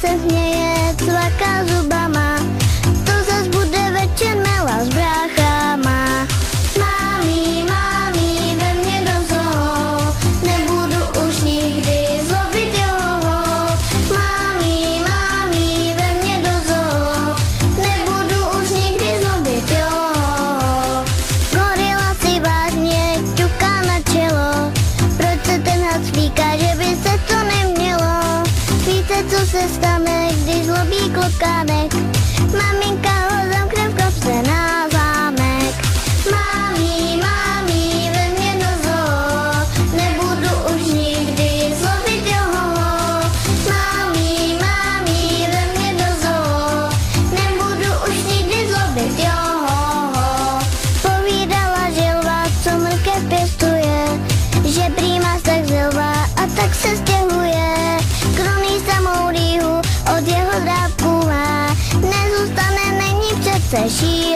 se směje, cvaká zubama, to zas bude večer mela s bráchama. Mami, mami, ve mně do zoo, nebudu už nikdy zlobit, jo. Mami, mami, ve mně do zoo, nebudu už nikdy zlobit, jo. Gorila si vážně ťuká na čelo, proč se ten had slíká, že by se to nemělo. Víte, co se stane, když zlobí klokánek? Maminka ho zamkne v kapse na zámek. Mami, mami, ve mně do zoo, nebudu už nikdy zlobit, jo. Mami, mami, ve mně do zoo, nebudu už nikdy zlobit, jo. Povídala želva, co mrkev pěstuje, že prý má tak zilva a tak se stěhuje. Kroní samourýhu od jeho drávku má, nezůstane, není přece šílený.